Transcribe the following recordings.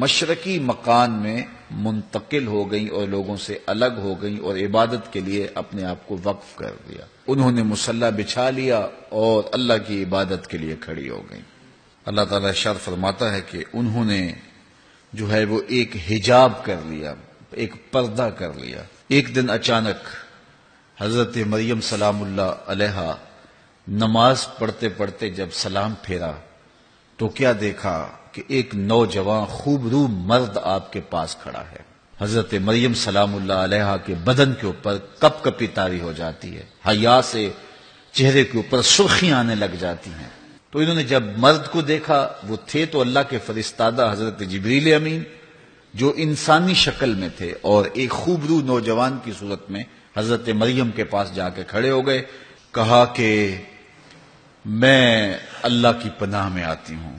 مشرقی مکان میں منتقل ہو گئیں اور لوگوں سے الگ ہو گئیں اور عبادت کے لیے اپنے آپ کو وقف کر دیا. انہوں نے مصلی بچھا لیا اور اللہ کی عبادت کے لیے کھڑی ہو گئیں. اللہ تعالیٰ ارشاد فرماتا ہے کہ انہوں نے جو ہے وہ ایک حجاب کر لیا، ایک پردہ کر لیا. ایک دن اچانک حضرت مریم سلام اللہ علیہا نماز پڑھتے پڑھتے جب سلام پھیرا تو کیا دیکھا کہ ایک نوجوان خوبرو مرد آپ کے پاس کھڑا ہے. حضرت مریم سلام اللہ علیہا کے بدن کے اوپر کپ کپی طاری ہو جاتی ہے، حیا سے چہرے کے اوپر سرخیاں آنے لگ جاتی ہیں. تو انہوں نے جب مرد کو دیکھا، وہ تھے تو اللہ کے فرستادہ حضرت جبریل امین جو انسانی شکل میں تھے، اور ایک خوبرو نوجوان کی صورت میں حضرت مریم کے پاس جا کے کھڑے ہو گئے. کہا کہ میں اللہ کی پناہ میں آتی ہوں،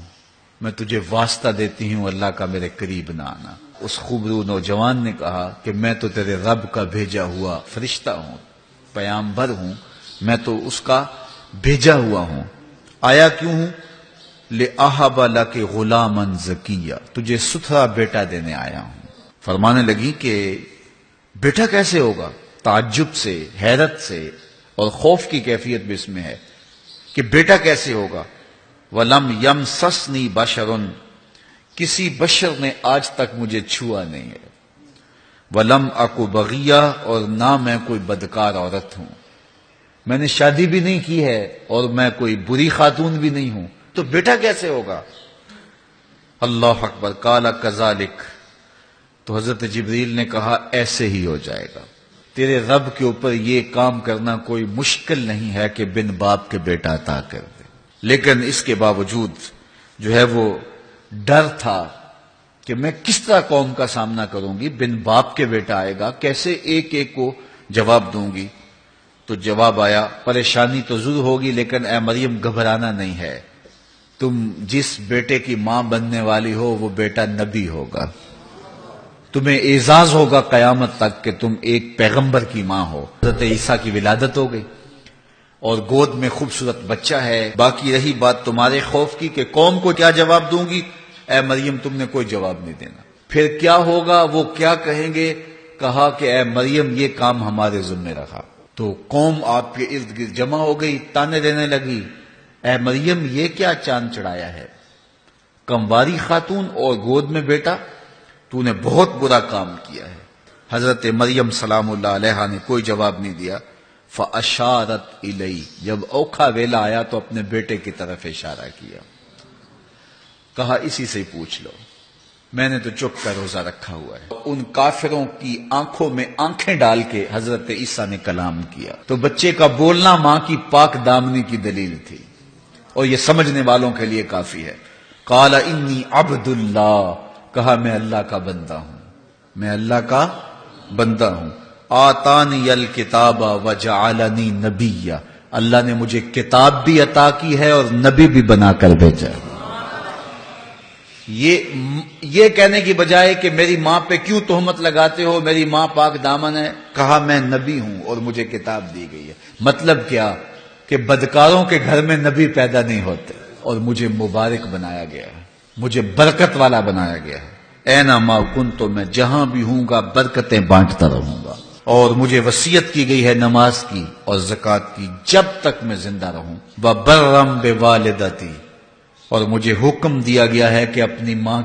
میں تجھے واسطہ دیتی ہوں اللہ کا میرے قریب نہ آنا. اس خوبرو نوجوان نے کہا کہ میں تو تیرے رب کا بھیجا ہوا فرشتہ ہوں، پیامبر ہوں، میں تو اس کا بھیجا ہوا ہوں. آیا کیوں ہوں؟ لِأَحَبَ لَكَ غُلَامًا زَكِيًّا، تجھے ستھرا بیٹا دینے آیا ہوں. فرمانے لگی کہ بیٹا کیسے ہوگا؟ تعجب سے، حیرت سے اور خوف کی کیفیت بھی اس میں ہے کہ بیٹا کیسے ہوگا. وَلَمْ يَمْسَسْنِي بَشَرٌ، کسی بشر نے آج تک مجھے چھوا نہیں ہے. وَلَمْ أَكُ بَغِيًّا، اور نہ میں کوئی بدکار عورت ہوں، میں نے شادی بھی نہیں کی ہے اور میں کوئی بری خاتون بھی نہیں ہوں، تو بیٹا کیسے ہوگا؟ اللہ اکبر. قَالَ كَذَلِكَ، تو حضرت جبریل نے کہا ایسے ہی ہو جائے گا. تیرے رب کے اوپر یہ کام کرنا کوئی مشکل نہیں ہے کہ بن باپ کے بیٹا عطا کر دے. لیکن اس کے باوجود جو ہے وہ ڈر تھا کہ میں کس طرح قوم کا سامنا کروں گی، بن باپ کے بیٹا آئے گا، کیسے ایک ایک کو جواب دوں گی. تو جواب آیا، پریشانی تو ضرور ہوگی لیکن اے مریم گھبرانا نہیں ہے، تم جس بیٹے کی ماں بننے والی ہو وہ بیٹا نبی ہوگا، تمہیں اعزاز ہوگا قیامت تک کہ تم ایک پیغمبر کی ماں ہو. حضرت عیسیٰ کی ولادت ہو گئی اور گود میں خوبصورت بچہ ہے. باقی رہی بات تمہارے خوف کی کہ قوم کو کیا جواب دوں گی، اے مریم تم نے کوئی جواب نہیں دینا. پھر کیا ہوگا، وہ کیا کہیں گے؟ کہا کہ اے مریم یہ کام ہمارے ذمہ رکھا. تو قوم آپ کے ارد گرد جمع ہو گئی، تانے دینے لگی، اے مریم یہ کیا چاند چڑھایا ہے، کمواری خاتون اور گود میں بیٹا، تو نے بہت برا کام کیا ہے. حضرت مریم سلام اللہ علیہا نے کوئی جواب نہیں دیا. فَأَشَارَتْ إِلَيْهِ، جب اوکھا ویلا آیا تو اپنے بیٹے کی طرف اشارہ کیا، کہا اسی سے پوچھ لو، میں نے تو چپ کر روزہ رکھا ہوا ہے. ان کافروں کی آنکھوں میں آنکھیں ڈال کے حضرت عیسیٰ نے کلام کیا. تو بچے کا بولنا ماں کی پاک دامنی کی دلیل تھی، اور یہ سمجھنے والوں کے لیے کافی ہے. قال انی عبد اللہ، کہا میں اللہ کا بندہ ہوں، میں اللہ کا بندہ ہوں. آتانی الکتاب وجعلنی نبیا، اللہ نے مجھے کتاب بھی عطا کی ہے اور نبی بھی بنا کر بھیجا. یہ کہنے کی بجائے کہ میری ماں پہ کیوں تہمت لگاتے ہو، میری ماں پاک دامن ہے، کہا میں نبی ہوں اور مجھے کتاب دی گئی ہے. مطلب کیا کہ بدکاروں کے گھر میں نبی پیدا نہیں ہوتے، اور مجھے مبارک بنایا گیا ہے، مجھے برکت والا بنایا گیا ہے. اینما کنت، تو میں جہاں بھی ہوں گا برکتیں بانٹتا رہوں گا. اور مجھے وصیت کی گئی ہے نماز کی اور زکوٰۃ کی جب تک میں زندہ رہوں. وبرم بوالدتی، اور مجھے حکم دیا گیا ہے کہ اپنی ماں